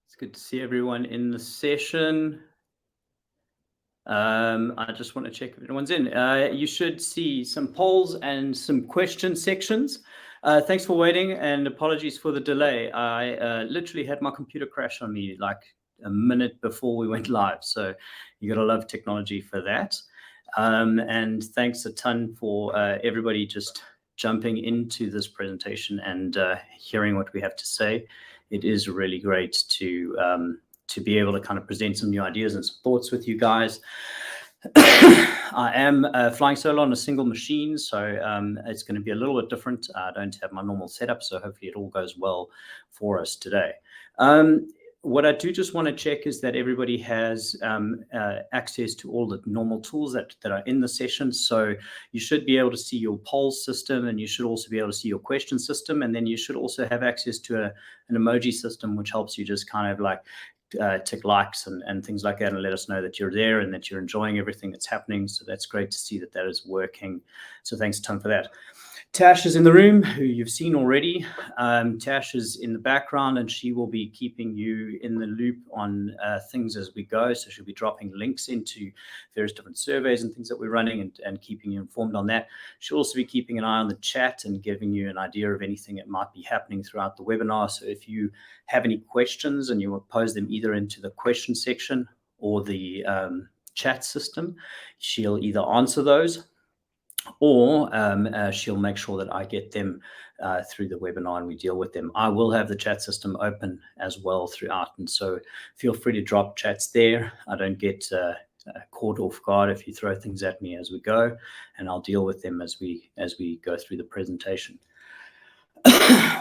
It's good to see everyone in the session. I just want to check if anyone's in. You should see some polls and some question sections. Thanks for waiting, and apologies for the delay. I literally had my computer crash on me like a minute before we went live. So you got to love technology for that. And thanks a ton for everybody just jumping into this presentation and hearing what we have to say. It is really great to be able to kind of present some new ideas and some thoughts with you guys. I am flying solo on a single machine, so it's going to be a little bit different. I don't have my normal setup, so hopefully it all goes well for us today. What I do just want to check is that everybody has access to all the normal tools that are in the session. So you should be able to see your poll system, and you should also be able to see your question system. And then you should also have access to an emoji system, which helps you just kind of like tick likes and things like that, and let us know that you're there and that you're enjoying everything that's happening. So that's great to see that that is working. So thanks a ton for that. Tash is in the room, who you've seen already. Tash is in the background, and she will be keeping you in the loop on things as we go. So she'll be dropping links into various different surveys and things that we're running, and keeping you informed on that. She'll also be keeping an eye on the chat and giving you an idea of anything that might be happening throughout the webinar. So if you have any questions and you will pose them either into the question section or the chat system, she'll either answer those, or she'll make sure that I get them through the webinar and we deal with them. I will have the chat system open as well throughout, and so feel free to drop chats there. I don't get caught off guard if you throw things at me as we go, and I'll deal with them as we go through the presentation.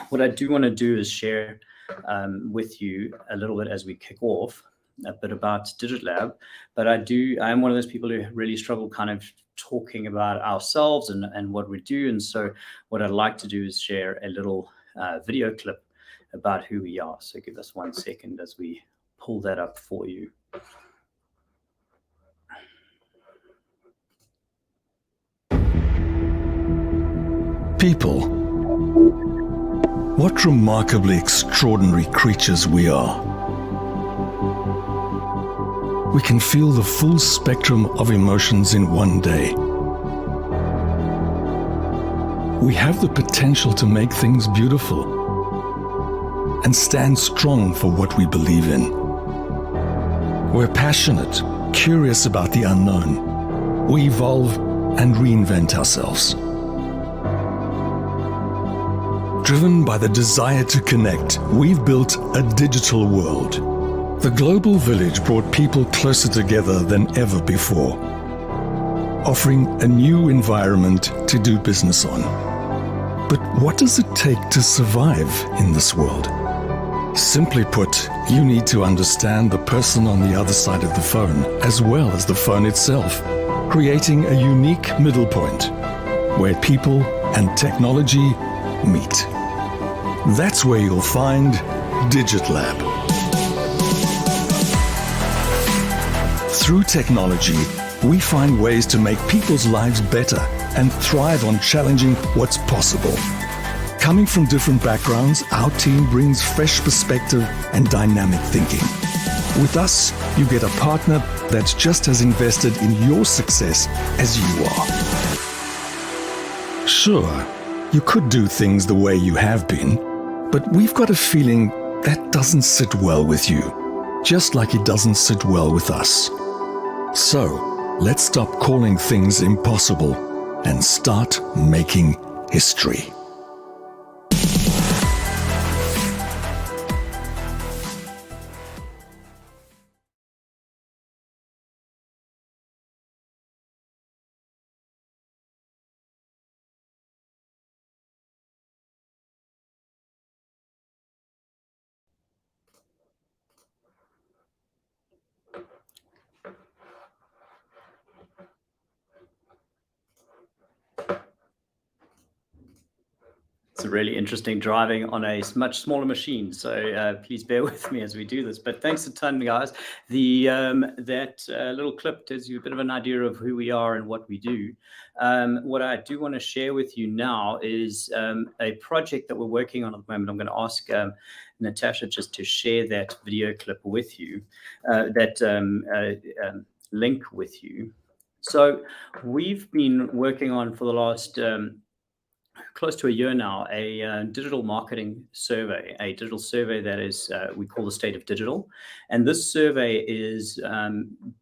What I do want to do is share with you a little bit as we kick off a bit about DigitLab, but I am one of those people who really struggle kind of talking about ourselves and what we do. And so what I'd like to do is share a little video clip about who we are. So give us 1 second as we pull that up for you. People. What remarkably extraordinary creatures we are. We can feel the full spectrum of emotions in one day. We have the potential to make things beautiful and stand strong for what we believe in. We're passionate, curious about the unknown. We evolve and reinvent ourselves. Driven by the desire to connect, we've built a digital world. The global village brought people closer together than ever before, offering a new environment to do business on. But what does it take to survive in this world? Simply put, you need to understand the person on the other side of the phone, as well as the phone itself, creating a unique middle point where people and technology meet. That's where you'll find DigitLab. Through technology, we find ways to make people's lives better and thrive on challenging what's possible. Coming from different backgrounds, our team brings fresh perspective and dynamic thinking. With us, you get a partner that's just as invested in your success as you are. Sure, you could do things the way you have been, but we've got a feeling that doesn't sit well with you, just like it doesn't sit well with us. So, let's stop calling things impossible and start making history. It's really interesting driving on a much smaller machine. So please bear with me as we do this. But thanks a ton, guys. That little clip gives you a bit of an idea of who we are and what we do. What I do want to share with you now is a project that we're working on at the moment. I'm going to ask Natasha just to share that video clip with you, link with you. So we've been working on for the last close to a year now, a digital marketing survey, a digital survey that is we call the State of Digital. And this survey is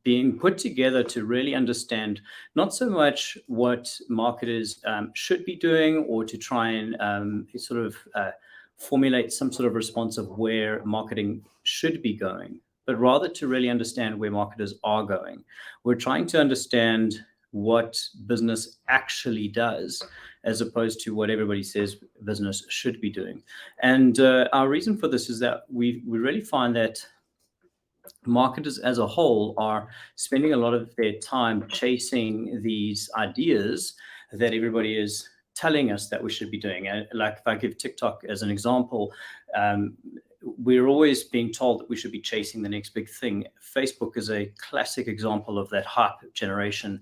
being put together to really understand not so much what marketers should be doing, or to try and formulate some sort of response of where marketing should be going, but rather to really understand where marketers are going. We're trying to understand what business actually does, as opposed to what everybody says business should be doing. And our reason for this is that we really find that marketers as a whole are spending a lot of their time chasing these ideas that everybody is telling us that we should be doing. Like if I give TikTok as an example, we're always being told that we should be chasing the next big thing. Facebook is a classic example of that hype generation.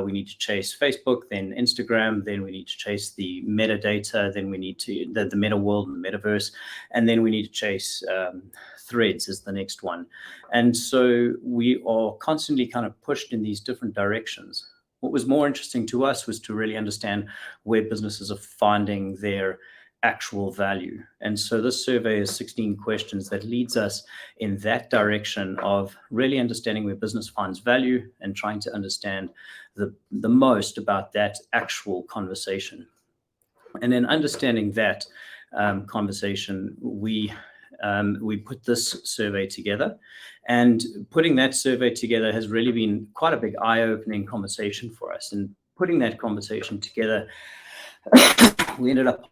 We need to chase Facebook, then Instagram, then we need to chase the metadata, then we need to the meta world and the metaverse, and then we need to chase Threads is the next one. And so we are constantly kind of pushed in these different directions. What was more interesting to us was to really understand where businesses are finding their actual value. And so this survey is 16 questions that leads us in that direction of really understanding where business finds value and trying to understand the most about that actual conversation. And then understanding that conversation, we put this survey together. And putting that survey together has really been quite a big eye-opening conversation for us. And putting that conversation together, we ended up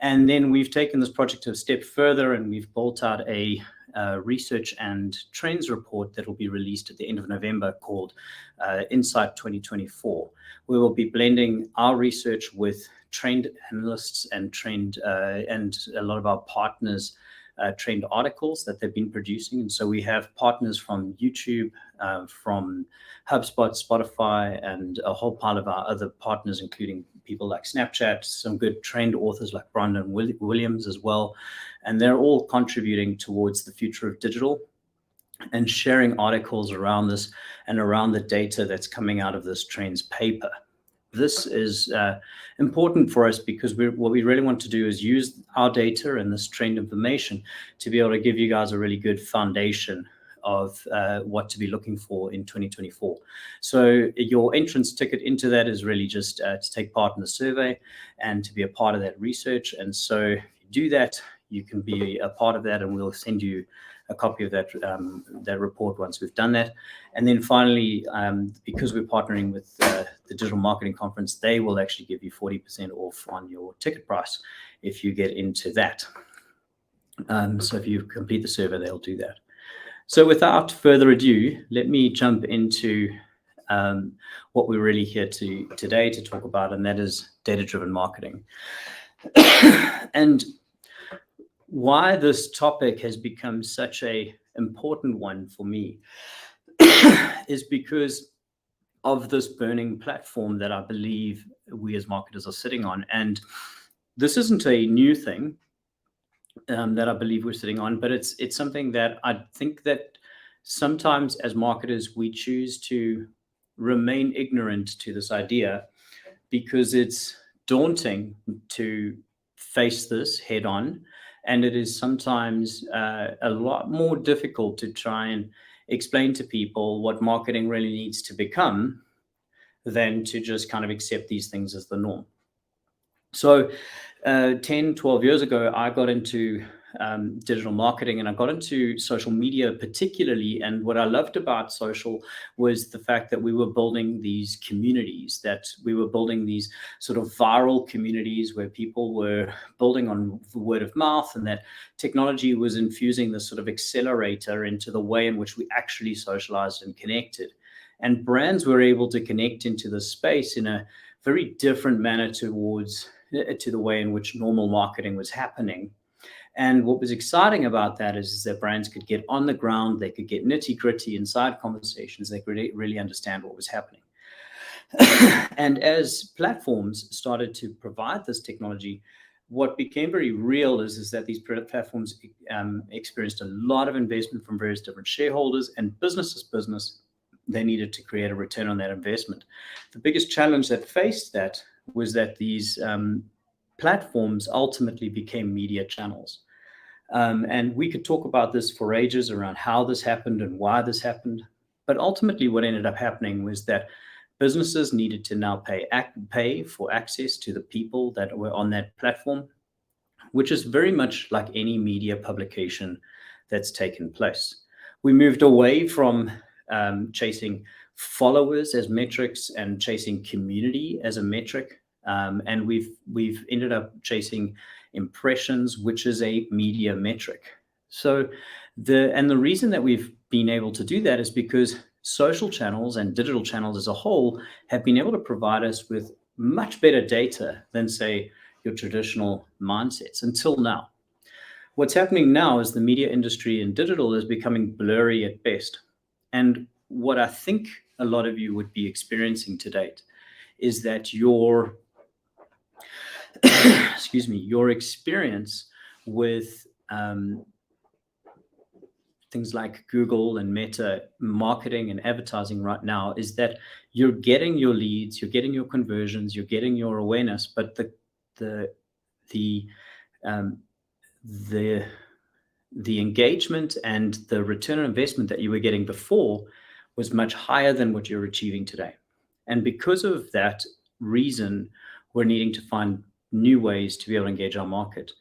and then we've taken this project a step further, and we've built out a research and trends report that will be released at the end of November called Insight 2024. We will be blending our research with trained analysts and trained and a lot of our partners trained articles that they've been producing. And so we have partners from YouTube, from HubSpot, Spotify, and a whole pile of our other partners, including people like Snapchat, some good trained authors like Brandon Williams as well. And they're all contributing towards the future of digital and sharing articles around this and around the data that's coming out of this trends paper. This is important for us because what we really want to do is use our data and this trend information to be able to give you guys a really good foundation of what to be looking for in 2024. So your entrance ticket into that is really just to take part in the survey and to be a part of that research. And so if you do that, you can be a part of that, and we'll send you a copy of that that report once we've done that. And then finally, because we're partnering with the Digital Marketing Conference, they will actually give you 40% off on your ticket price if you get into that. So if you complete the survey, they'll do that. So without further ado, let me jump into what we're really here today to talk about, and that is data-driven marketing. And why this topic has become such an important one for me is because of this burning platform that I believe we as marketers are sitting on. And this isn't a new thing that I believe we're sitting on, but it's something that I think that sometimes as marketers, we choose to remain ignorant to this idea because it's daunting to face this head on. And it is sometimes a lot more difficult to try and explain to people what marketing really needs to become than to just kind of accept these things as the norm. So 10, 12 years ago, I got into digital marketing, and I got into social media particularly. And what I loved about social was the fact that we were building these communities, that we were building these sort of viral communities where people were building on the word of mouth, and that technology was infusing this sort of accelerator into the way in which we actually socialized and connected. And brands were able to connect into the space in a very different manner to the way in which normal marketing was happening. And what was exciting about that is that brands could get on the ground, they could get nitty gritty inside conversations, they could really understand what was happening. And as platforms started to provide this technology, what became very real is that these platforms experienced a lot of investment from various different shareholders, and business, they needed to create a return on that investment. The biggest challenge that faced that was that these platforms ultimately became media channels. And we could talk about this for ages around how this happened and why this happened. But ultimately, what ended up happening was that businesses needed to now pay for access to the people that were on that platform, which is very much like any media publication that's taken place. We moved away from chasing followers as metrics and chasing community as a metric. And we've ended up chasing impressions, which is a media metric. So the reason that we've been able to do that is because social channels and digital channels as a whole have been able to provide us with much better data than, say, your traditional mindsets until now. What's happening now is the media industry in digital is becoming blurry at best. And what I think a lot of you would be experiencing to date is that your experience with things like Google and Meta marketing and advertising right now is that you're getting your leads, you're getting your conversions, you're getting your awareness, but the engagement and the return on investment that you were getting before was much higher than what you're achieving today. And because of that reason, we're needing to find new ways to be able to engage our market.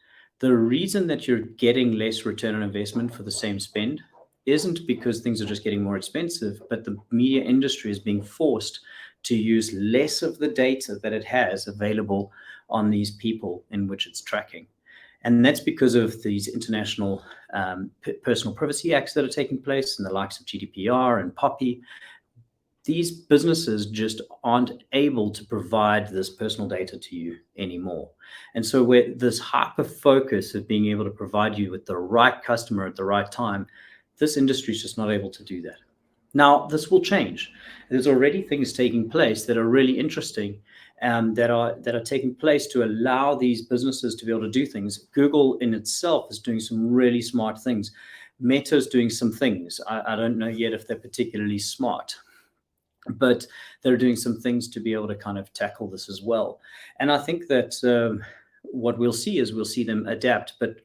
The reason that you're getting less return on investment for the same spend isn't because things are just getting more expensive, but the media industry is being forced to use less of the data that it has available on these people in which it's tracking. And that's because of these international personal privacy acts that are taking place, and the likes of GDPR and POPIA. These businesses just aren't able to provide this personal data to you anymore. And so where this hyper focus of being able to provide you with the right customer at the right time, this industry is just not able to do that. Now, this will change. There's already things taking place that are really interesting, that are taking place to allow these businesses to be able to do things. Google in itself is doing some really smart things. Meta's doing some things. I don't know yet if they're particularly smart, but they're doing some things to be able to kind of tackle this as well. And I think that what we'll see them adapt, but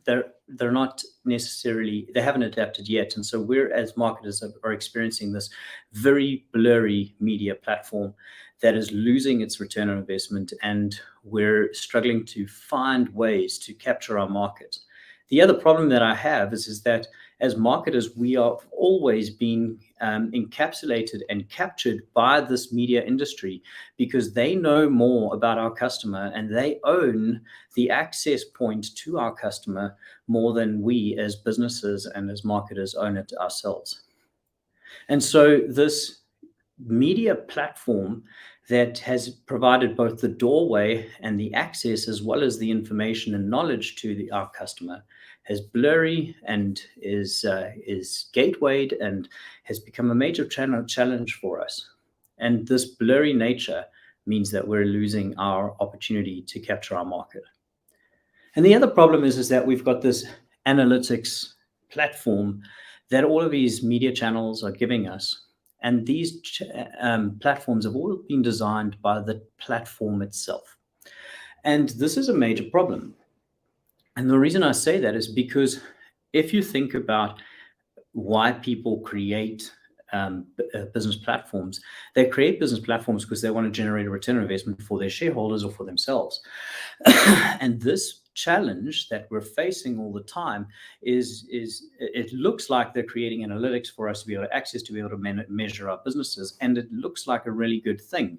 they're not necessarily, they haven't adapted yet. And so we're, as marketers, are experiencing this very blurry media platform that is losing its return on investment, and we're struggling to find ways to capture our market. The other problem that I have is that as marketers, we have always been encapsulated and captured by this media industry, because they know more about our customer and they own the access point to our customer more than we as businesses and as marketers own it ourselves. And so this media platform that has provided both the doorway and the access, as well as the information and knowledge to our customer, is blurry and is gatewayed and has become a major challenge for us. And this blurry nature means that we're losing our opportunity to capture our market. And the other problem is that we've got this analytics platform that all of these media channels are giving us. And these platforms have all been designed by the platform itself. And this is a major problem. And the reason I say that is because if you think about why people create business platforms. They create business platforms because they want to generate a return on investment for their shareholders or for themselves. And this challenge that we're facing all the time is it looks like they're creating analytics for us to be able to access, to be able to measure our businesses, and it looks like a really good thing.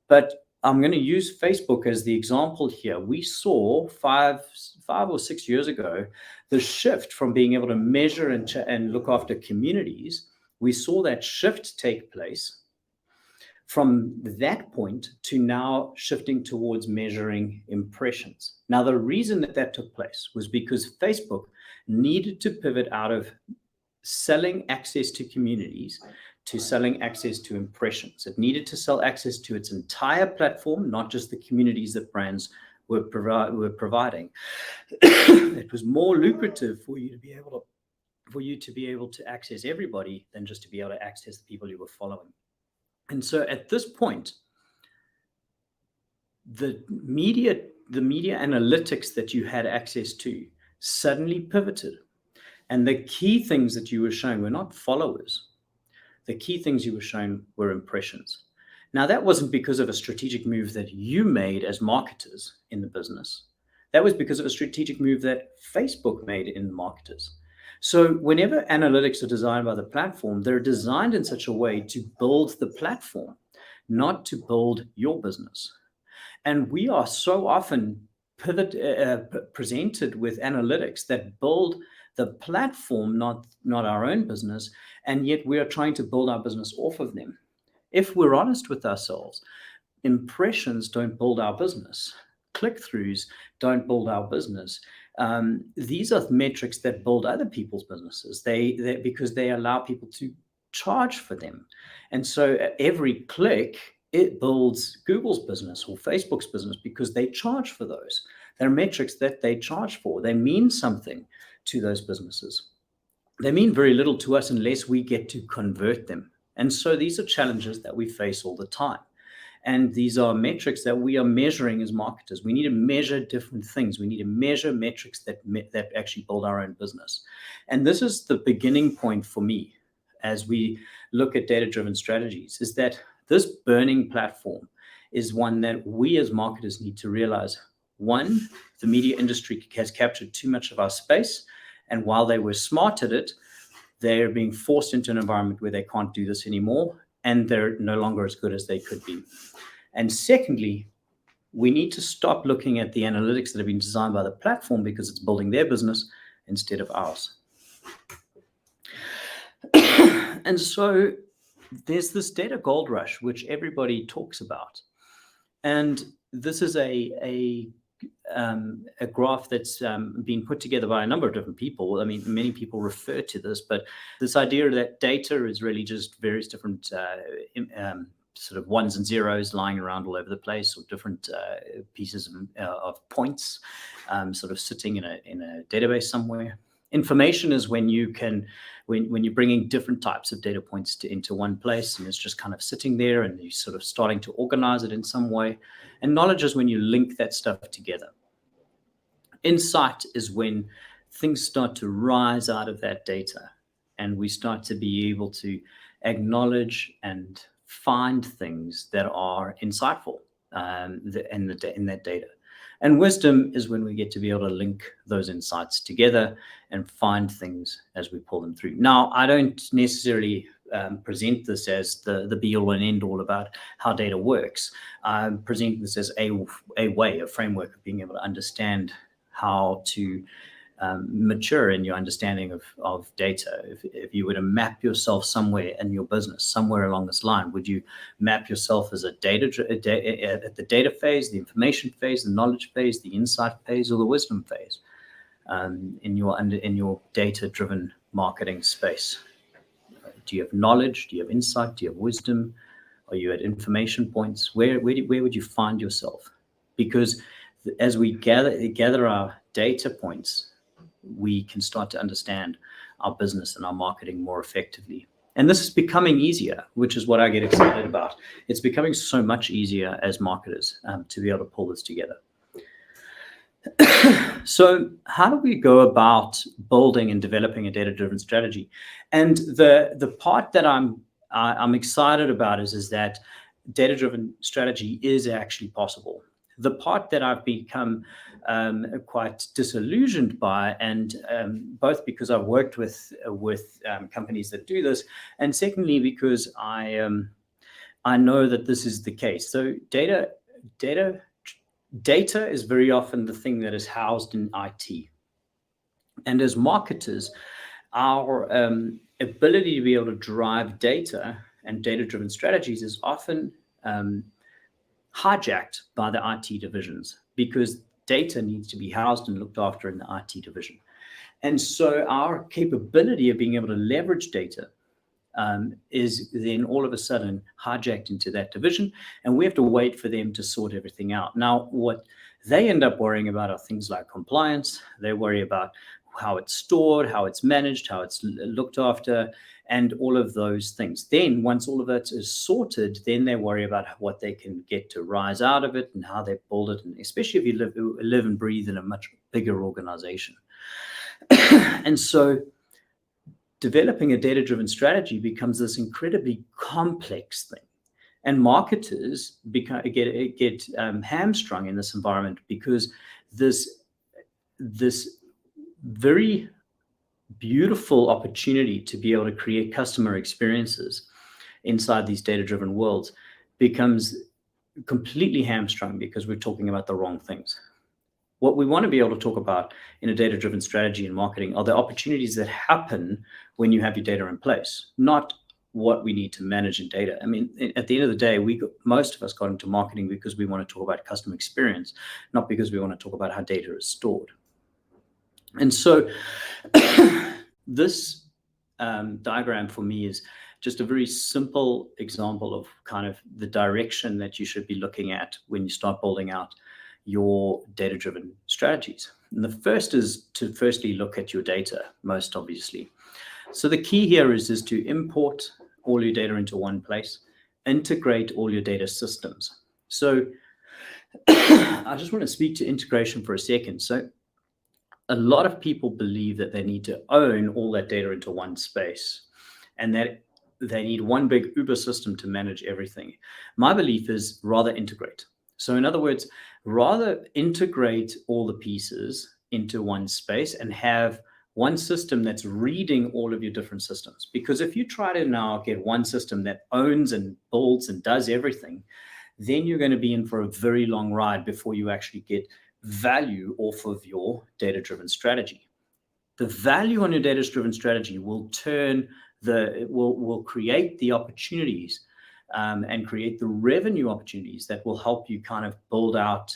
But I'm going to use Facebook as the example here. We saw five or 6 years ago the shift from being able to measure and look after communities. We saw that shift take place from that point to now shifting towards measuring impressions. Now, the reason that took place was because Facebook needed to pivot out of selling access to communities to selling access to impressions. It needed to sell access to its entire platform, not just the communities that brands were providing. It was more lucrative for you to be able to access everybody than just to be able to access the people you were following. And so at this point, the media analytics that you had access to suddenly pivoted. And the key things that you were showing were not followers. The key things you were showing were impressions. Now, that wasn't because of a strategic move that you made as marketers in the business. That was because of a strategic move that Facebook made in the marketers. So whenever analytics are designed by the platform, they're designed in such a way to build the platform, not to build your business. And we are so often presented with analytics that build the platform, not our own business, and yet we are trying to build our business off of them. If we're honest with ourselves, impressions don't build our business. Click-throughs don't build our business. These are metrics that build other people's businesses. Because they allow people to charge for them. And so every click, it builds Google's business or Facebook's business because they charge for those. They're metrics that they charge for. They mean something to those businesses. They mean very little to us unless we get to convert them. And so these are challenges that we face all the time. And these are metrics that we are measuring as marketers. We need to measure different things. We need to measure metrics that actually build our own business. And this is the beginning point for me as we look at data-driven strategies, is that this burning platform is one that we as marketers need to realize. One, the media industry has captured too much of our space. And while they were smart at it, they're being forced into an environment where they can't do this anymore, and they're no longer as good as they could be. And secondly, we need to stop looking at the analytics that have been designed by the platform because it's building their business instead of ours. And so there's this data gold rush, which everybody talks about. And this is a graph that's been put together by a number of different people. I mean, many people refer to this, but this idea that data is really just various different sort of ones and zeros lying around all over the place, or different pieces of points sort of sitting in a database somewhere. Information is when you're bringing different types of data points into one place, and it's just kind of sitting there, and you're sort of starting to organize it in some way. And knowledge is when you link that stuff together. Insight is when things start to rise out of that data, and we start to be able to acknowledge and find things that are insightful in that data. And wisdom is when we get to be able to link those insights together and find things as we pull them through. Now, I don't necessarily present this as the be-all and end-all about how data works. I present this as a framework of being able to understand how to mature in your understanding of data. If you were to map yourself somewhere in your business, somewhere along this line, would you map yourself as at the data phase, the information phase, the knowledge phase, the insight phase, or the wisdom phase in your data-driven marketing space? Do you have knowledge? Do you have insight? Do you have wisdom? Are you at information points? Where would you find yourself? Because as we gather our data points, we can start to understand our business and our marketing more effectively. And this is becoming easier, which is what I get excited about. It's becoming so much easier as marketers to be able to pull this together. So how do we go about building and developing a data-driven strategy? And the part that I'm I'm excited about is that data-driven strategy is actually possible. The part that I've become quite disillusioned by, and both because I've worked with companies that do this, and secondly because I know that this is the case. So data is very often the thing that is housed in IT, and as marketers, our ability to be able to drive data and data-driven strategies is often hijacked by the IT divisions, because data needs to be housed and looked after in the IT division. And so our capability of being able to leverage data is then all of a sudden hijacked into that division, and we have to wait for them to sort everything out. Now, what they end up worrying about are things like compliance. They worry about how it's stored, how it's managed, how it's looked after, and all of those things. Then once all of that is sorted, then they worry about what they can get to rise out of it and how they build it, and especially if you live and breathe in a much bigger organization. And so developing a data-driven strategy becomes this incredibly complex thing. And marketers get hamstrung in this environment, because this very beautiful opportunity to be able to create customer experiences inside these data-driven worlds becomes completely hamstrung, because we're talking about the wrong things. What we want to be able to talk about in a data-driven strategy and marketing are the opportunities that happen when you have your data in place, not what we need to manage in data. I mean, at the end of the day, most of us got into marketing because we want to talk about customer experience, not because we want to talk about how data is stored. And so this diagram for me is just a very simple example of kind of the direction that you should be looking at when you start building out your data-driven strategies. And the first is to firstly look at your data, most obviously. So the key here is to import all your data into one place, integrate all your data systems. So I just want to speak to integration for a second. So a lot of people believe that they need to own all that data into one space, and that they need one big Uber system to manage everything. My belief is rather integrate. So in other words, rather integrate all the pieces into one space and have one system that's reading all of your different systems. Because if you try to now get one system that owns and builds and does everything, then you're going to be in for a very long ride before you actually get value off of your data-driven strategy. The value on your data-driven strategy will will create the opportunities and create the revenue opportunities that will help you kind of build out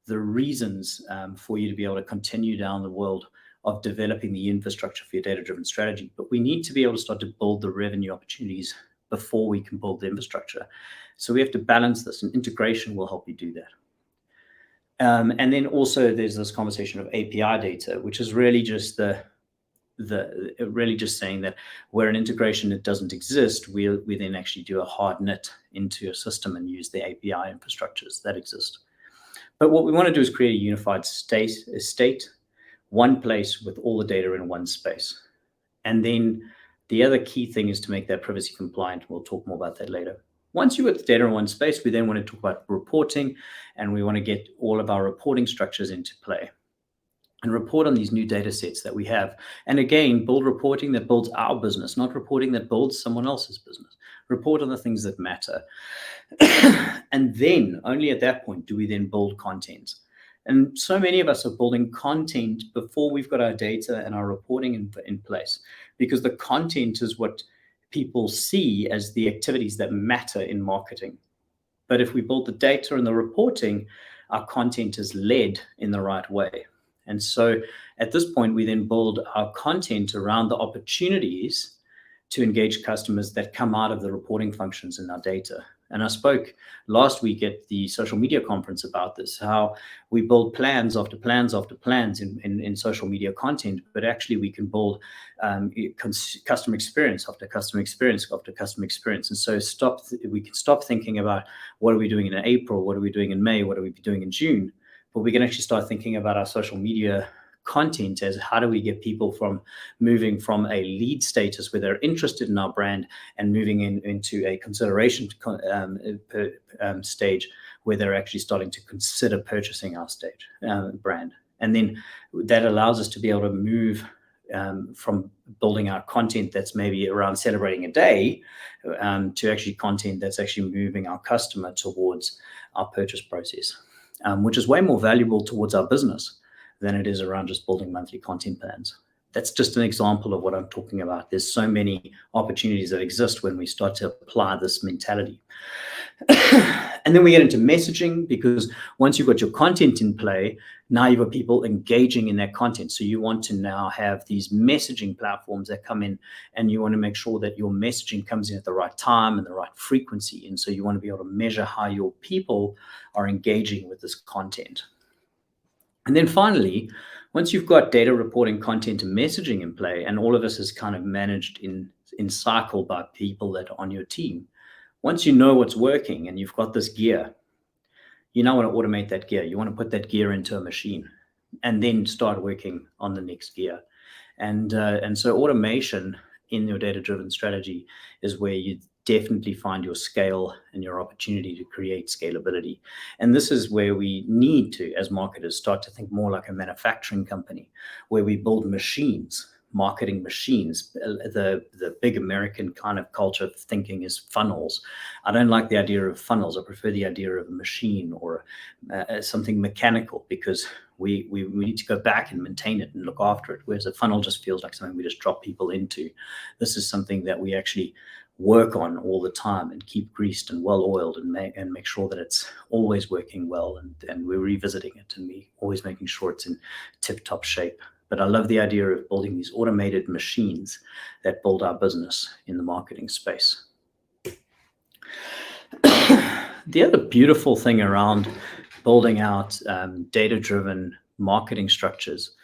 the reasons for you to be able to continue down the world of developing the infrastructure for your data-driven strategy. But we need to be able to start to build the revenue opportunities before we can build the infrastructure. So we have to balance this, and integration will help you do that. And then also there's this conversation of API data, which is really just really just saying that where an integration that doesn't exist, we then actually do a hard knit into a system and use the API infrastructures that exist. But what we want to do is create a unified state, one place with all the data in one space. And then the other key thing is to make that privacy compliant. We'll talk more about that later. Once you get the data in one space, we then want to talk about reporting, and we want to get all of our reporting structures into play and report on these new data sets that we have. And again, build reporting that builds our business, not reporting that builds someone else's business. Report on the things that matter. And then only at that point do we then build content. And so many of us are building content before we've got our data and our reporting in place, because the content is what people see as the activities that matter in marketing. But if we build the data and the reporting, our content is led in the right way. And so at this point, we then build our content around the opportunities to engage customers that come out of the reporting functions in our data. And I spoke last week at the social media conference about this, how we build plans after plans after plans in social media content, but actually we can build customer experience after customer experience after customer experience. And so we can stop thinking about what are we doing in April, what are we doing in May, what are we doing in June, but we can actually start thinking about our social media content as how do we get people from moving from a lead status where they're interested in our brand and moving into a consideration stage where they're actually starting to consider purchasing our brand. And then that allows us to be able to move from building our content that's maybe around celebrating a day to actually content that's actually moving our customer towards our purchase process, which is way more valuable towards our business than it is around just building monthly content plans. That's just an example of what I'm talking about. There's so many opportunities that exist when we start to apply this mentality. And then we get into messaging, because once you've got your content in play, now you've got people engaging in that content. So you want to now have these messaging platforms that come in, and you want to make sure that your messaging comes in at the right time and the right frequency. And so you want to be able to measure how your people are engaging with this content. And then finally, once you've got data reporting, content, and messaging in play, and all of this is kind of managed in cycle by people that are on your team, once you know what's working and you've got this gear, you now want to automate that gear. You want to put that gear into a machine and then start working on the next gear. And so automation in your data-driven strategy is where you definitely find your scale and your opportunity to create scalability. And this is where we need to, as marketers, start to think more like a manufacturing company, where we build machines, marketing machines. The big American kind of culture of thinking is funnels. I don't like the idea of funnels. I prefer the idea of a machine or something mechanical, because we need to go back and maintain it and look after it, whereas a funnel just feels like something we just drop people into. This is something that we actually work on all the time and keep greased and well oiled, and make sure that it's always working well, and we're revisiting it, and we always making sure it's in tip-top shape. But I love the idea of building these automated machines that build our business in the marketing space. The other beautiful thing around building out data-driven marketing structures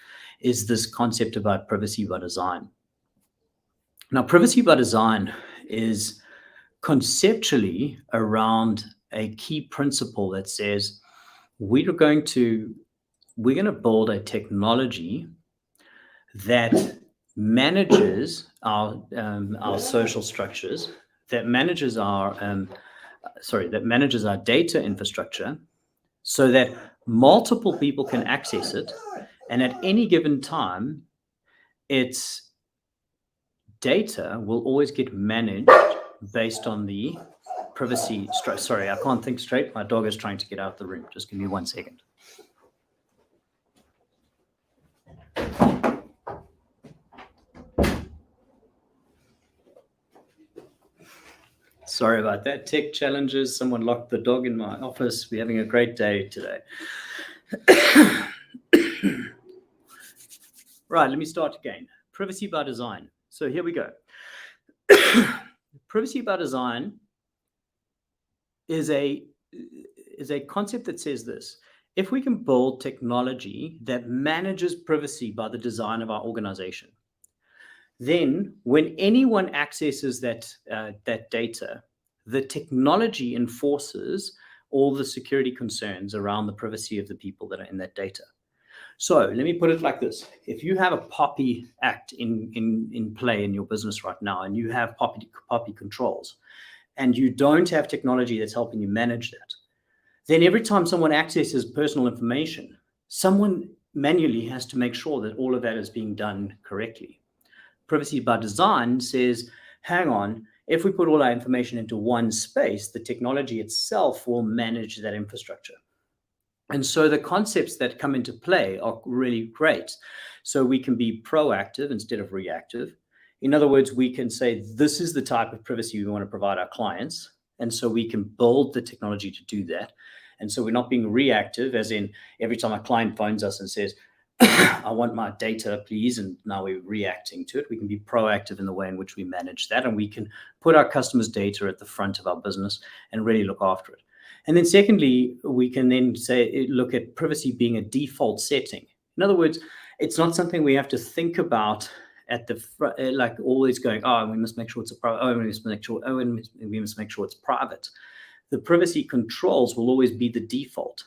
is this concept about privacy by design. Now, privacy by design is conceptually around a key principle that says we're going to build a technology that manages our social structures, that manages our data infrastructure, so that multiple people can access it, and at any given time, its data will always get managed based on the privacy. Sorry, I can't think straight. My dog is trying to get out of the room. Just give me 1 second. Sorry about that. Tech challenges. Someone locked the dog in my office. We're having a great day today. Right, let me start again. Privacy by design. So here we go. Privacy by design is a concept that says this: if we can build technology that manages privacy by the design of our organization, then when anyone accesses that data, the technology enforces all the security concerns around the privacy of the people that are in that data. So let me put it like this. If you have a POPI Act in play in your business right now, and you have POPI controls, and you don't have technology that's helping you manage that, then every time someone accesses personal information, someone manually has to make sure that all of that is being done correctly. Privacy by design says, hang on, if we put all our information into one space, the technology itself will manage that infrastructure. And so the concepts that come into play are really great. So we can be proactive instead of reactive. In other words, we can say, this is the type of privacy we want to provide our clients. And so we can build the technology to do that. And so we're not being reactive, as in every time a client phones us and says, I want my data, please. And now we're reacting to it. We can be proactive in the way in which we manage that. And we can put our customers' data at the front of our business and really look after it. And then secondly, we can then look at privacy being a default setting. In other words, it's not something we have to think about at the front, like always going, we must make sure it's we must make sure, we must make sure it's private. The privacy controls will always be the default.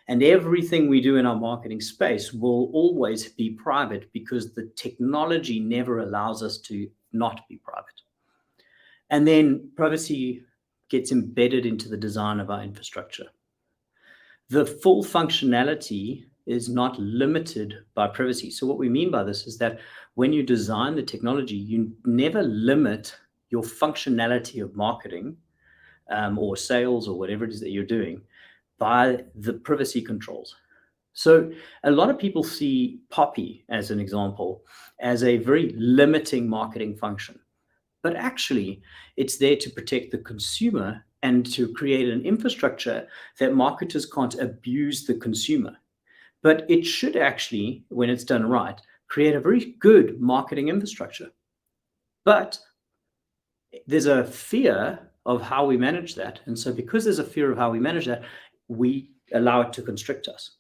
And everything we do in our marketing space will always be private because the technology never allows us to not be private. And then privacy gets embedded into the design of our infrastructure. The full functionality is not limited by privacy. So what we mean by this is that when you design the technology, you never limit your functionality of marketing or sales or whatever it is that you're doing by the privacy controls. So a lot of people see POPI, as an example, as a very limiting marketing function. But actually, it's there to protect the consumer and to create an infrastructure that marketers can't abuse the consumer. But it should actually, when it's done right, create a very good marketing infrastructure. But there's a fear of how we manage that. And so because there's a fear of how we manage that, we allow it to constrict us.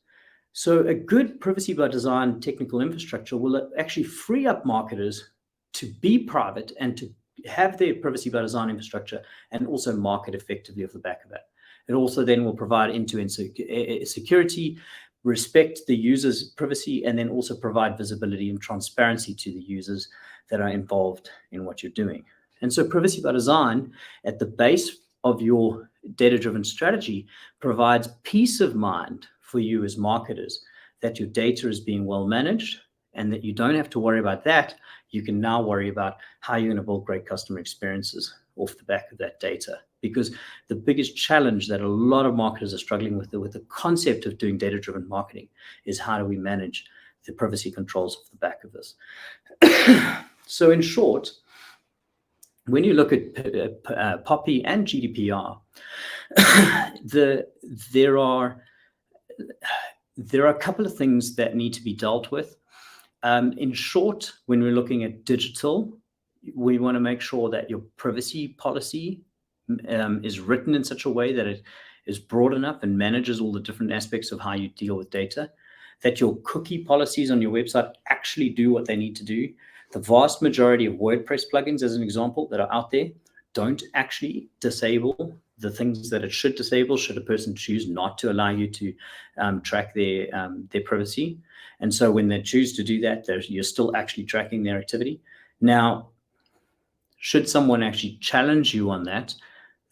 So a good privacy by design technical infrastructure will actually free up marketers to be private and to have their privacy by design infrastructure and also market effectively off the back of that. It also then will provide end-to-end security, respect the user's privacy, and then also provide visibility and transparency to the users that are involved in what you're doing. And so privacy by design at the base of your data-driven strategy provides peace of mind for you as marketers that your data is being well managed and that you don't have to worry about that. You can now worry about how you're going to build great customer experiences off the back of that data. Because the biggest challenge that a lot of marketers are struggling with the concept of doing data-driven marketing is how do we manage the privacy controls off the back of this. So in short, when you look at POPI and GDPR, there are a couple of things that need to be dealt with. In short, when we're looking at digital, we want to make sure that your privacy policy is written in such a way that it is broad enough and manages all the different aspects of how you deal with data, that your cookie policies on your website actually do what they need to do. The vast majority of WordPress plugins, as an example, that are out there don't actually disable the things that it should disable should a person choose not to allow you to track their privacy. And so when they choose to do that, you're still actually tracking their activity. Now, should someone actually challenge you on that,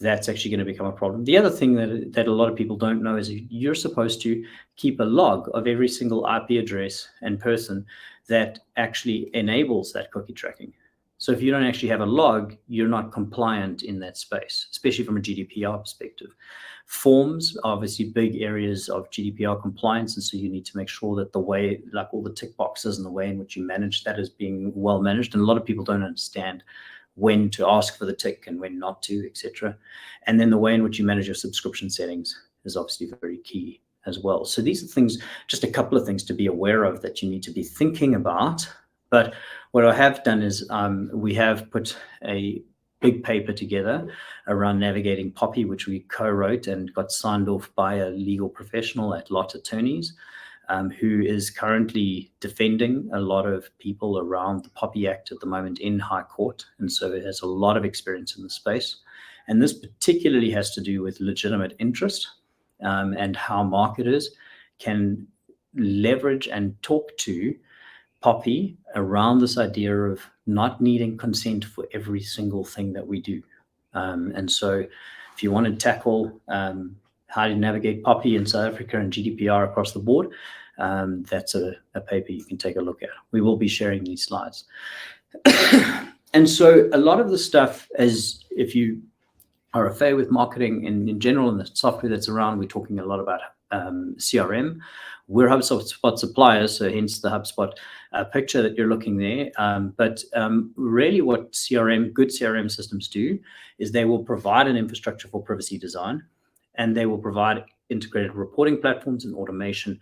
that's actually going to become a problem. The other thing that a lot of people don't know is you're supposed to keep a log of every single IP address and person that actually enables that cookie tracking. So if you don't actually have a log, you're not compliant in that space, especially from a GDPR perspective. Forms are obviously big areas of GDPR compliance, and so you need to make sure that the way, like all the tick boxes and the way in which you manage that is being well managed. And a lot of people don't understand when to ask for the tick and when not to, etc. And then the way in which you manage your subscription settings is obviously very key as well. So these are things, just a couple of things to be aware of that you need to be thinking about. But what I have done is we have put a big paper together around navigating POPI, which we co-wrote and got signed off by a legal professional at Lot Attorneys, who is currently defending a lot of people around the POPI Act at the moment in High Court. And so it has a lot of experience in the space. And this particularly has to do with legitimate interest and how marketers can leverage and talk to POPI around this idea of not needing consent for every single thing that we do. And so if you want to tackle how to navigate POPI in South Africa and GDPR across the board, that's a paper you can take a look at. We will be sharing these slides. And so a lot of the stuff, as if you are familiar with marketing in general and the software that's around, we're talking a lot about CRM. We're HubSpot suppliers, so hence the HubSpot picture that you're looking there. But really what good CRM systems do is they will provide an infrastructure for privacy design, and they will provide integrated reporting platforms and automation,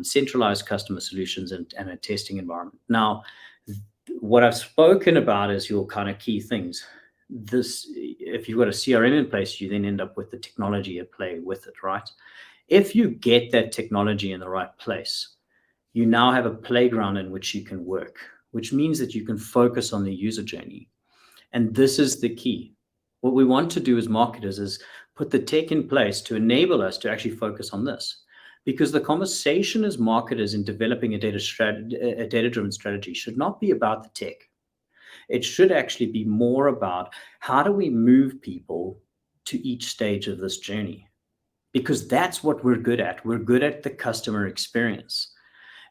centralized customer solutions, and a testing environment. Now, what I've spoken about is your kind of key things. If you've got a CRM in place, you then end up with the technology at play with it, right? If you get that technology in the right place, you now have a playground in which you can work, which means that you can focus on the user journey. And this is the key. What we want to do as marketers is put the tech in place to enable us to actually focus on this. because the conversation as marketers in developing a data-driven strategy should not be about the tech. It should actually be more about how do we move people to each stage of this journey, because that's what we're good at. We're good at the customer experience.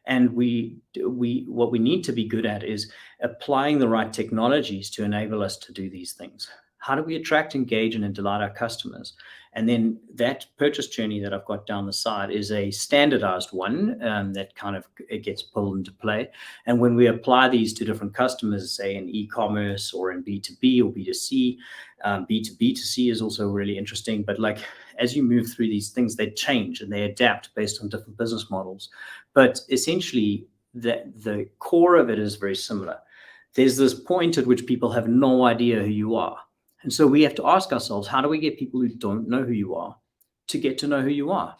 And what we need to be good at is applying the right technologies to enable us to do these things. How do we attract, engage, and delight our customers? And then that purchase journey that I've got down the side is a standardized one that kind of it gets pulled into play. And when we apply these to different customers, say in e-commerce or in B2B or B2C, B2B2C is also really interesting. But like as you move through these things, they change and they adapt based on different business models. But essentially, the core of it is very similar. There's this point at which people have no idea who you are. And so we have to ask ourselves, how do we get people who don't know who you are to get to know who you are?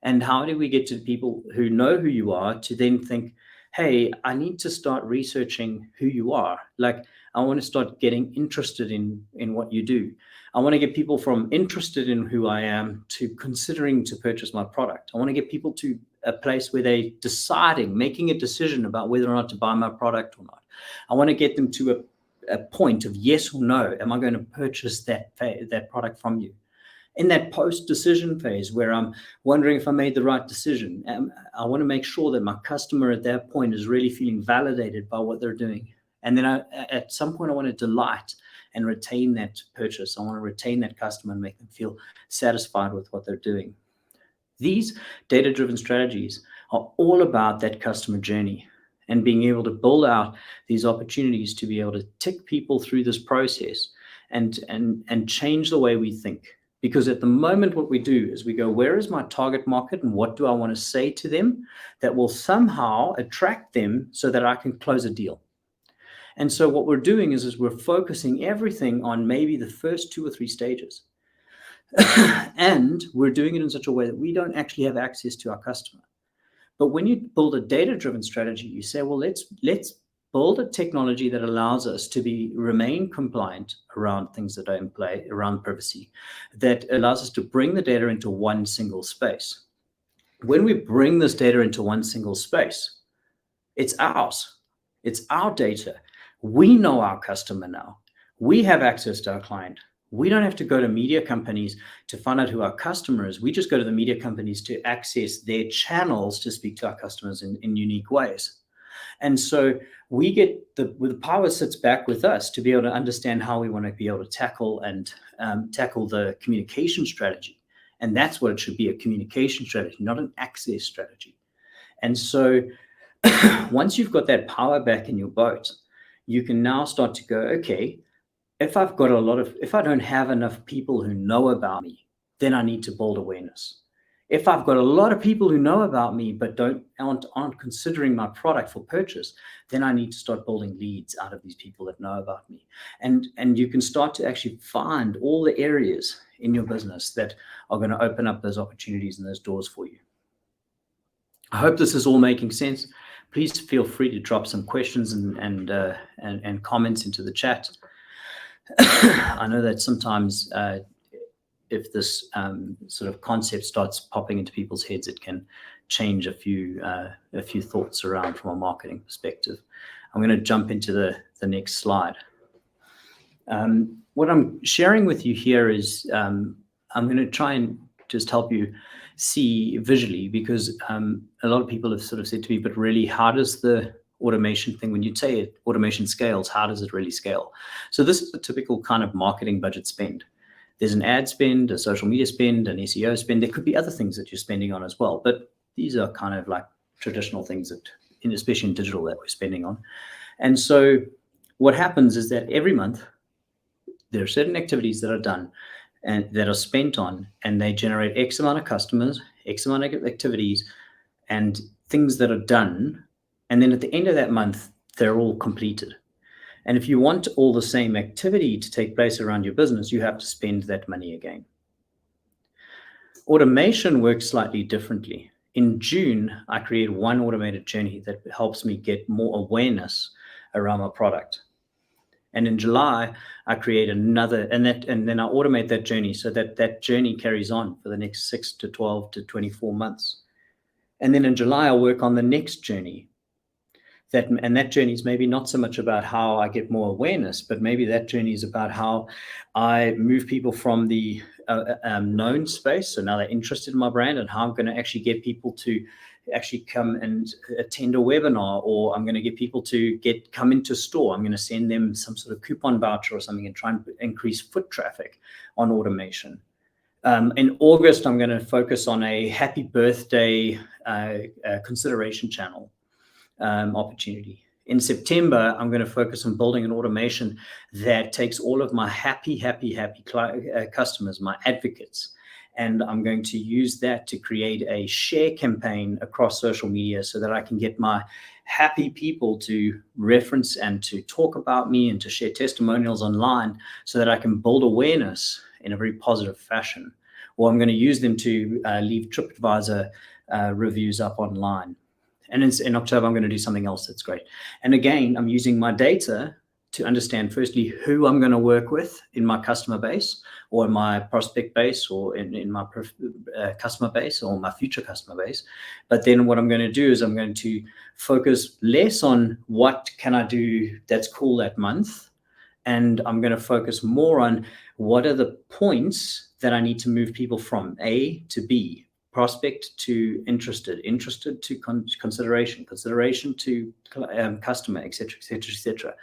And how do we get to people who know who you are to then think, hey, I need to start researching who you are. Like, I want to start getting interested in what you do. I want to get people from interested in who I am to considering to purchase my product. I want to get people to a place where they're deciding, making a decision about whether or not to buy my product or not. I want to get them to a point of yes or no. Am I going to purchase that product from you? In that post-decision phase where I'm wondering if I made the right decision, I want to make sure that my customer at that point is really feeling validated by what they're doing. And then at some point, I want to delight and retain that purchase. I want to retain that customer and make them feel satisfied with what they're doing. These data-driven strategies are all about that customer journey and being able to build out these opportunities to be able to tick people through this process and change the way we think. Because at the moment, what we do is we go, where is my target market and what do I want to say to them that will somehow attract them so that I can close a deal? And so what we're doing is we're focusing everything on maybe the first 2 or 3 stages. And we're doing it in such a way that we don't actually have access to our customer. But when you build a data-driven strategy, you say, well, let's build a technology that allows us to remain compliant around things that are in play, around privacy, that allows us to bring the data into one single space. When we bring this data into one single space, it's ours. It's our data. We know our customer now. We have access to our client. We don't have to go to media companies to find out who our customer is. We just go to the media companies to access their channels to speak to our customers in unique ways. And so we get the power sits back with us to be able to understand how we want to be able to tackle the communication strategy. And that's what it should be, a communication strategy, not an access strategy. And so once you've got that power back in your boat, you can now start to go, okay, if I don't have enough people who know about me, then I need to build awareness. If I've got a lot of people who know about me but aren't considering my product for purchase, then I need to start building leads out of these people that know about me. And you can start to actually find all the areas in your business that are going to open up those opportunities and those doors for you. I hope this is all making sense. Please feel free to drop some questions and comments into the chat. I know that sometimes if this sort of concept starts popping into people's heads, it can change a few thoughts around from a marketing perspective. I'm going to jump into the next slide. What I'm sharing with you here is I'm going to try and just help you see visually, because a lot of people have sort of said to me, but really, how does the automation thing, when you say it, automation scales, how does it really scale? So this is a typical kind of marketing budget spend. There's an ad spend, a social media spend, an SEO spend. There could be other things that you're spending on as well, but these are kind of like traditional things that, especially in digital, that we're spending on. And so what happens is that every month there are certain activities that are done and that are spent on, and they generate X amount of customers, X amount of activities, and things that are done. And then at the end of that month, they're all completed. And if you want all the same activity to take place around your business, you have to spend that money again. Automation works slightly differently. In June, I created one automated journey that helps me get more awareness around my product. And in July, I create another, and then I automate that journey so that that journey carries on for the next 6 to 12 to 24 months. And then in July, I'll work on the next journey. That journey is maybe not so much about how I get more awareness, but maybe that journey is about how I move people from the known space. So now they're interested in my brand, and how I'm going to actually get people to actually come and attend a webinar, or I'm going to get people to come into store. I'm going to send them some sort of coupon voucher or something and try and increase foot traffic on automation. In August, I'm going to focus on a happy birthday consideration channel opportunity. In September, I'm going to focus on building an automation that takes all of my happy customers, my advocates, and I'm going to use that to create a share campaign across social media so that I can get my happy people to reference and to talk about me and to share testimonials online so that I can build awareness in a very positive fashion. Or I'm going to use them to leave TripAdvisor reviews up online. And in October, I'm going to do something else that's great. And again, I'm using my data to understand, firstly, who I'm going to work with in my customer base or in my prospect base or in my customer base or my future customer base. But then what I'm going to do is I'm going to focus less on what can I do that's cool that month. And I'm going to focus more on what are the points that I need to move people from A to B. Prospect to interested to consideration to customer, etc.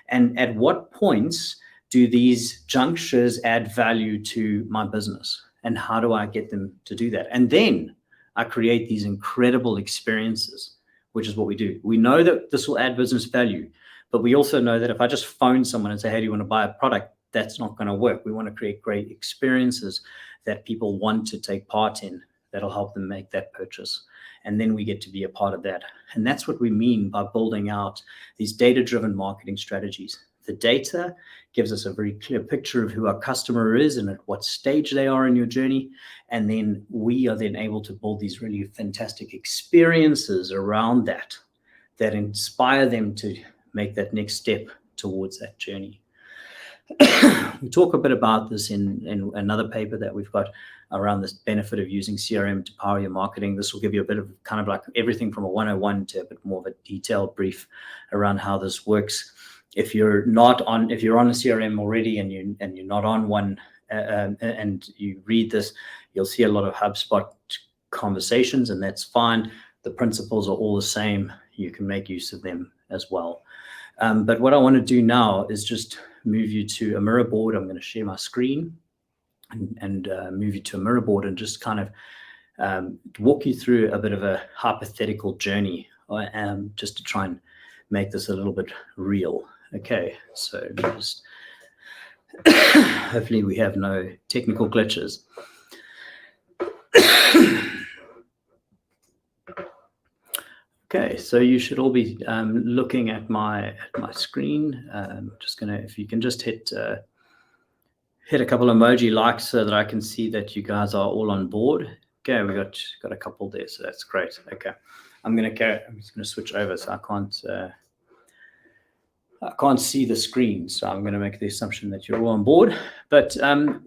And at what points do these junctures add value to my business? And how do I get them to do that? And then I create these incredible experiences, which is what we do. We know that this will add business value, but we also know that if I just phone someone and say, hey, do you want to buy a product? That's not going to work. We want to create great experiences that people want to take part in. That'll help them make that purchase. And then we get to be a part of that. And that's what we mean by building out these data-driven marketing strategies. The data gives us a very clear picture of who our customer is and at what stage they are in your journey. And then we are then able to build these really fantastic experiences around that inspire them to make that next step towards that journey. We talk a bit about this in another paper that we've got around this benefit of using CRM to power your marketing. This will give you a bit of kind of like everything from a 101 to a bit more of a detailed brief around how this works. If you're on a CRM already and you're not on one and you read this, you'll see a lot of HubSpot conversations, and that's fine. The principles are all the same. You can make use of them as well. But what I want to do now is just move you to a mirror board. I'm going to share my screen and move you to a mirror board and just kind of walk you through a bit of a hypothetical journey just to try and make this a little bit real. Okay, so just hopefully we have no technical glitches. Okay, so you should all be looking at my screen. Just gonna, if you can just hit a couple emoji likes so that I can see that you guys are all on board. Okay, we got a couple there, so that's great. Okay, I'm just gonna switch over, so I can't see the screen, so I'm going to make the assumption that you're all on board. But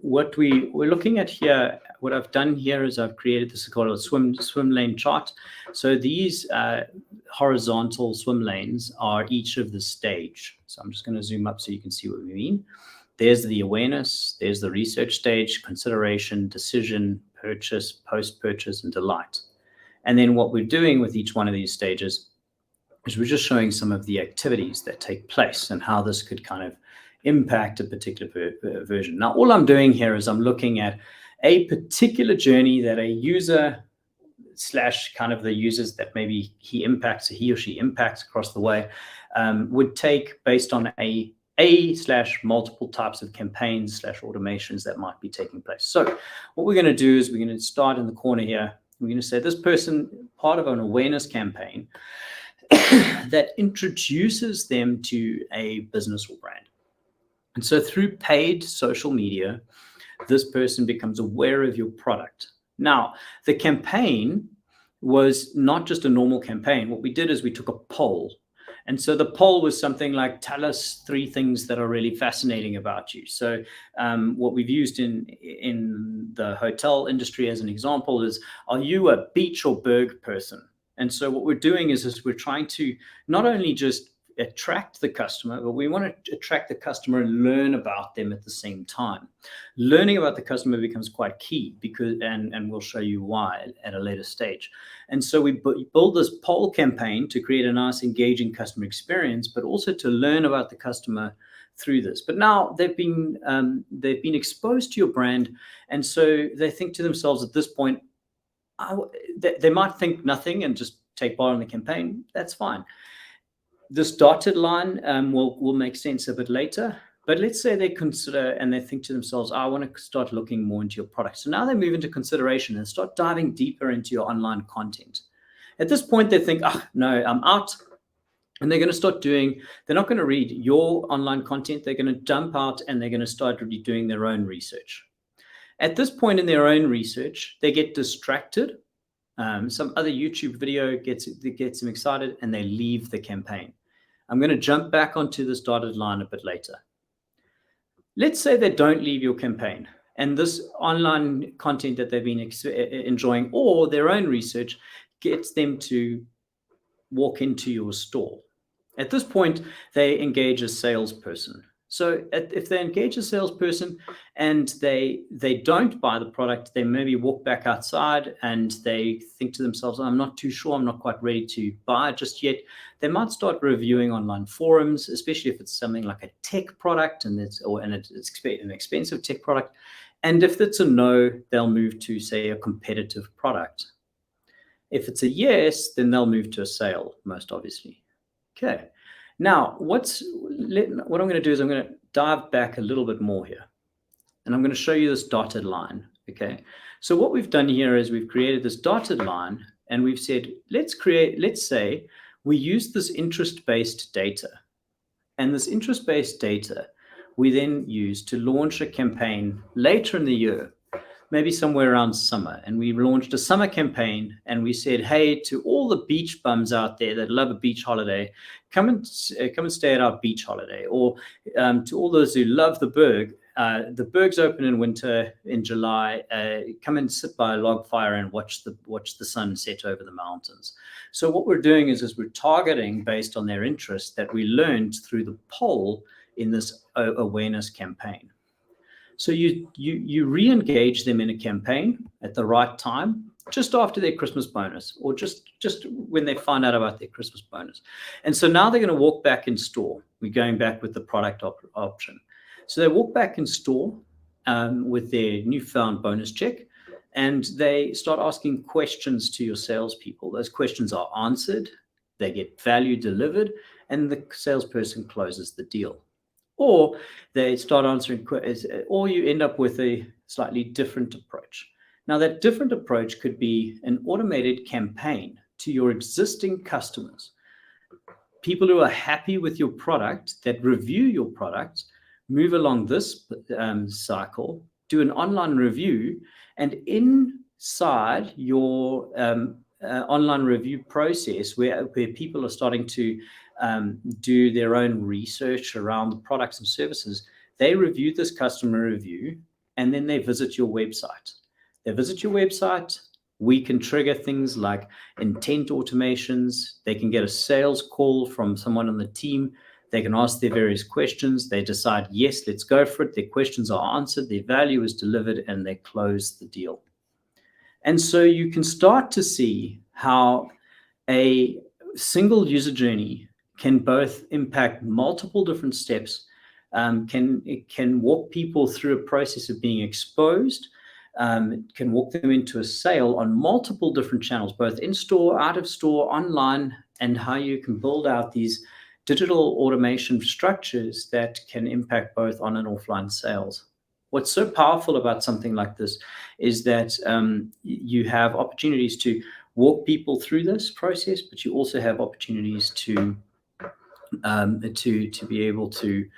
what we're looking at here, what I've done here is I've created this called a swim lane chart. So these horizontal swim lanes are each of the stage. So I'm just going to zoom up so you can see what we mean. There's the awareness, there's the research stage, consideration, decision, purchase, post-purchase, and delight. And then what we're doing with each one of these stages is we're just showing some of the activities that take place and how this could kind of impact a particular version. Now, all I'm doing here is I'm looking at a particular journey that a user / kind of the users that maybe he or she impacts across the way would take based on a / multiple types of campaigns / automations that might be taking place. So what we're going to do is we're going to start in the corner here. We're going to say this person, part of an awareness campaign, that introduces them to a business or brand. And so through paid social media, this person becomes aware of your product. Now, the campaign was not just a normal campaign. What we did is we took a poll And so the poll was something like, tell us 3 things that are really fascinating about you. So what we've used in the hotel industry as an example is, are you a beach or berg person? And so what we're doing is we're trying to not only just attract the customer, but we want to attract the customer and learn about them at the same time. Learning about the customer becomes quite key, because and we'll show you why at a later stage. And so we build this poll campaign to create a nice, engaging customer experience, but also to learn about the customer through this. But now they've been exposed to your brand, and so they think to themselves at this point, they might think nothing and just take part in the campaign. That's fine. This dotted line will make sense a bit later. But let's say they consider and they think to themselves, I want to start looking more into your product. So now they move into consideration and start diving deeper into your online content. At this point, they think, no, I'm out. And they're going to start they're not going to read your online content. They're going to dump out and they're going to start really doing their own research. At this point in their own research, they get distracted. Some other YouTube video gets them excited and they leave the campaign. I'm going to jump back onto this dotted line a bit later. Let's say they don't leave your campaign and this online content that they've been enjoying or their own research gets them to walk into your store. At this point, they engage a salesperson. So if they engage a salesperson and they don't buy the product, they maybe walk back outside and they think to themselves, I'm not too sure, I'm not quite ready to buy it just yet. They might start reviewing online forums, especially if it's something like a tech product and it's an expensive tech product. And if it's a no, they'll move to, say, a competitive product. If it's a yes, then they'll move to a sale, most obviously. Okay. Now, what I'm going to do is I'm going to dive back a little bit more here. And I'm going to show you this dotted line. Okay. So what we've done here is we've created this dotted line and we've said, let's say we use this interest-based data. And this interest-based data we then use to launch a campaign later in the year, maybe somewhere around summer. And we launched a summer campaign and we said, hey, to all the beach bums out there that love a beach holiday, come and stay at our beach holiday. Or to all those who love the berg's open in winter in July, come and sit by a log fire and watch the sun set over the mountains. So what we're doing is we're targeting based on their interest that we learned through the poll in this awareness campaign. So you re-engage them in a campaign at the right time, just after their Christmas bonus, or just when they find out about their Christmas bonus. And so now they're going to walk back in store. We're going back with the product option. So they walk back in store with their newfound bonus check, and they start asking questions to your salespeople. Those questions are answered, they get value delivered, and the salesperson closes the deal. Or they start answering questions, or you end up with a slightly different approach. Now, that different approach could be an automated campaign to your existing customers, people who are happy with your product, that review your product, move along this cycle, do an online review, and inside your online review process, where people are starting to do their own research around the products and services, they review this customer review and then they visit your website. They visit your website. We can trigger things like intent automations. They can get a sales call from someone on the team. They can ask their various questions. They decide, yes, let's go for it. Their questions are answered. Their value is delivered and they close the deal. And so you can start to see how a single user journey can both impact multiple different steps, can walk people through a process of being exposed, can walk them into a sale on multiple different channels, both in-store, out-of-store, online, and how you can build out these digital automation structures that can impact both on and offline sales. What's so powerful about something like this is that you have opportunities to walk people through this process, but you also have opportunities to be able to,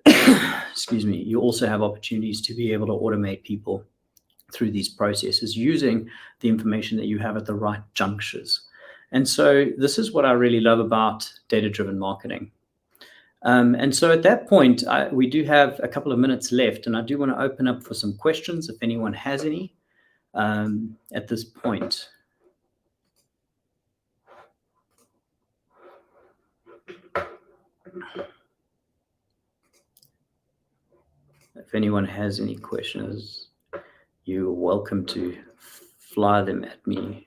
excuse me, you also have opportunities to be able to automate people through these processes using the information that you have at the right junctures. And so this is what I really love about data-driven marketing. And so at that point, we do have a couple of minutes left, and I do want to open up for some questions if anyone has any at this point. If anyone has any questions, you're welcome to fly them at me.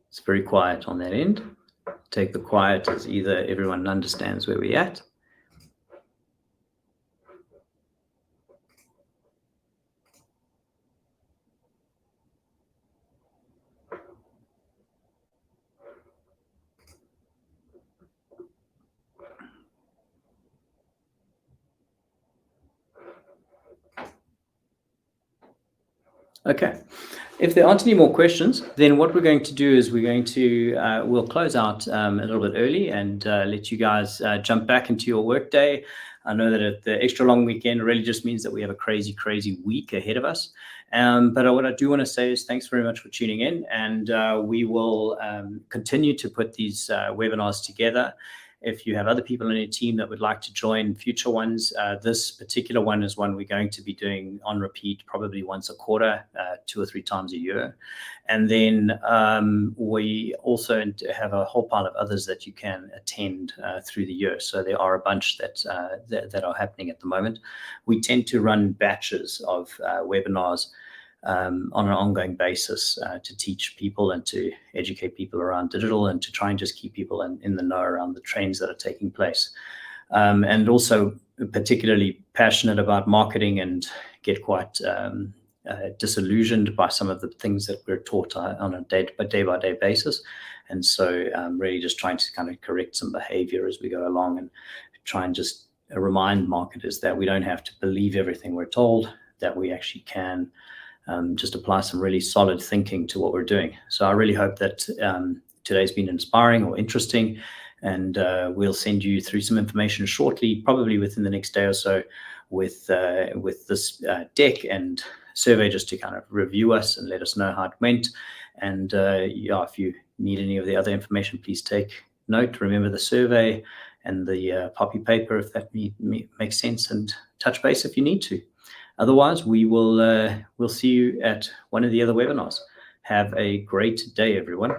It's very quiet on that end. Take the quiet as either everyone understands where we're at. Okay. If there aren't any more questions, then what we're going to do is we'll close out a little bit early and let you guys jump back into your workday. I know that the extra long weekend really just means that we have a crazy, crazy week ahead of us. But what I do want to say is thanks very much for tuning in, and we will continue to put these webinars together. If you have other people in your team that would like to join future ones, this particular one is one we're going to be doing on repeat, probably once a quarter, 2 or 3 times a year. And then we also have a whole pile of others that you can attend through the year. So there are a bunch that are happening at the moment. We tend to run batches of webinars on an ongoing basis to teach people and to educate people around digital and to try and just keep people in the know around the trends that are taking place. And also particularly passionate about marketing and get quite disillusioned by some of the things that we're taught on a day-by-day basis. And so really just trying to kind of correct some behavior as we go along and try and just remind marketers that we don't have to believe everything we're told, that we actually can just apply some really solid thinking to what we're doing. So I really hope that today's been inspiring or interesting, and we'll send you through some information shortly, probably within the next day or so, with this deck and survey, just to kind of review us and let us know how it went. And yeah, if you need any of the other information, please take note. Remember the survey and the POPIA paper, if that makes sense, and touch base if you need to. Otherwise, we'll see you at one of the other webinars. Have a great day, everyone.